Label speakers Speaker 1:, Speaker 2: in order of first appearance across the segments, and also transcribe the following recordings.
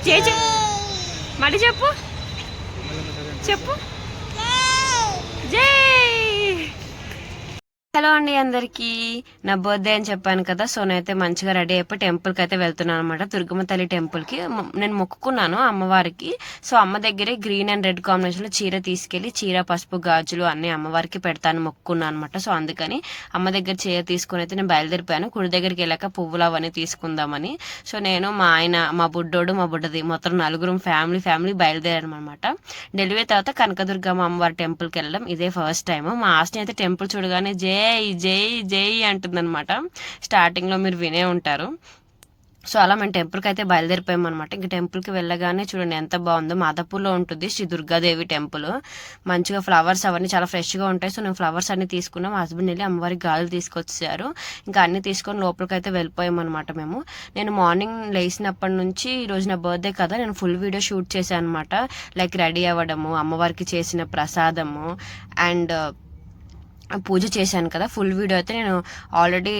Speaker 1: చేచు మళ్ళీ చెప్పు చెప్పు జై. హలో అండి అందరికీ, నా బర్త్డే అని చెప్పాను కదా. సో నేనైతే మంచిగా రెడీ అయిపోయి టెంపుల్కి అయితే వెళ్తున్నాను అనమాట. దుర్గమ్మ తల్లి టెంపుల్కి నేను మొక్కుకున్నాను అమ్మవారికి. సో అమ్మ దగ్గరే గ్రీన్ అండ్ రెడ్ కాంబినేషన్లో చీర తీసుకెళ్ళి చీర, పసుపు, గాజులు అన్ని అమ్మవారికి పెడతాను మొక్కుకున్నాను అనమాట. సో అందుకని అమ్మ దగ్గర చీర తీసుకుని అయితే నేను బయలుదేరిపోయాను. గుడి దగ్గరికి వెళ్ళాక పువ్వులు అవన్నీ తీసుకుందామని. సో నేను, మా ఆయన, మా బుడ్డోడు, మా బుడ్డది, మొత్తం నలుగురు ఫ్యామిలీ బయలుదేరాను అనమాట. డెలివరీ తర్వాత కనకదుర్గమ్మ అమ్మవారి టెంపుల్కి వెళ్ళడం ఇదే ఫస్ట్ టైం. మా ఆస్ని అయితే టెంపుల్ చూడగానే జై జై జై అంటుందన్నమాట. స్టార్టింగ్లో మీరు వినే ఉంటారు. సో అలా మేము టెంపుల్కి అయితే బయలుదేరిపోయాం అనమాట. ఇంక టెంపుల్కి వెళ్ళగానే చూడండి ఎంత బాగుందో. మాదాపూర్లో ఉంటుంది శ్రీ దుర్గాదేవి టెంపుల్. మంచిగా ఫ్లవర్స్ అవన్నీ చాలా ఫ్రెష్గా ఉంటాయి. సో నేను ఫ్లవర్స్ అన్ని తీసుకున్నాం. మా హస్బెండ్ వెళ్ళి అమ్మవారికి గాజులు తీసుకొచ్చారు. ఇంకా అన్ని తీసుకొని లోపలికి అయితే వెళ్ళిపోయాం అనమాట మేము. నేను మార్నింగ్ లేచినప్పటి నుంచి, ఈరోజు నా బర్త్డే కదా, నేను ఫుల్ వీడియో షూట్ చేశాను అనమాట. లైక్ రెడీ అవ్వడము, అమ్మవారికి చేసిన ప్రసాదము అండ్ పూజ చేశాను కదా. ఫుల్ వీడియో అయితే నేను ఆల్రెడీ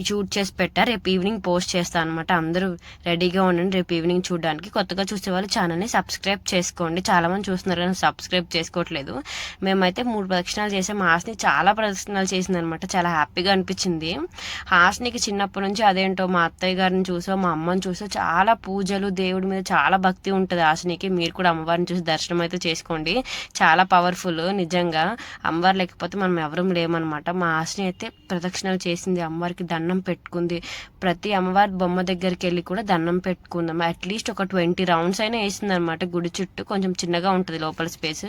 Speaker 1: షూట్ చేసి పెట్టా. రేపు ఈవినింగ్ పోస్ట్ చేస్తాను అనమాట. అందరూ రెడీగా ఉండండి రేపు ఈవినింగ్ చూడడానికి. కొత్తగా చూసే వాళ్ళు ఛానల్ని సబ్స్క్రైబ్ చేసుకోండి. చాలామంది చూస్తున్నారు కానీ సబ్స్క్రైబ్ చేసుకోవట్లేదు. మేమైతే 3 ప్రదక్షిణాలు చేసాం. హాస్ని చాలా ప్రదక్షిణాలు చేసింది అనమాట. చాలా హ్యాపీగా అనిపించింది. హాస్నికి చిన్నప్పటి నుంచి అదేంటో మా అత్తయ్య గారిని చూసో, మా అమ్మని చూసో చాలా పూజలు, దేవుడి మీద చాలా భక్తి ఉంటుంది హాస్నికి. మీరు కూడా అమ్మవారిని చూసి దర్శనం అయితే చేసుకోండి. చాలా పవర్ఫుల్ నిజంగా. అమ్మవారు లేకపోతే మనం ఎవరం లేమనమాట. మా ఆశని అయితే ప్రదక్షిణలు చేసింది, అమ్మవారికి దండం పెట్టుకుంది. ప్రతి అమ్మవారి బొమ్మ దగ్గరికి వెళ్ళి కూడా దండం పెట్టుకుందాం. అట్లీస్ట్ ఒక 20 రౌండ్స్ అయినా వేసింది అనమాట. గుడి చుట్టూ కొంచెం చిన్నగా ఉంటుంది లోపల స్పేస్.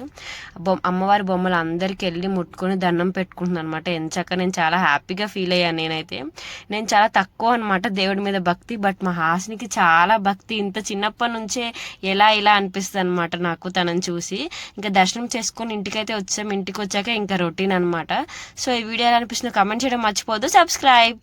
Speaker 1: అమ్మవారి బొమ్మలు అందరికి వెళ్ళి ముట్టుకొని దండం పెట్టుకుంటుంది అనమాట. ఎంచక్క నేను చాలా హ్యాపీగా ఫీల్ అయ్యాను. నేను చాలా తక్కువ అనమాట దేవుడి మీద భక్తి. బట్ మా హాస్నికి చాలా భక్తి. ఇంత చిన్నప్పటి నుంచే ఇలా అనిపిస్తుంది అనమాట నాకు తనని చూసి. ఇంకా దర్శనం చేసుకొని ఇంటికైతే వచ్చాం. ఇంటికి వచ్చాక ఇంకా రొటీన్ అనమాట. సో ఈ వీడియో ఎలా అనిపిస్తుందో కామెంట్ చేయడం మర్చిపోవద్దు. సబ్స్క్రైబ్.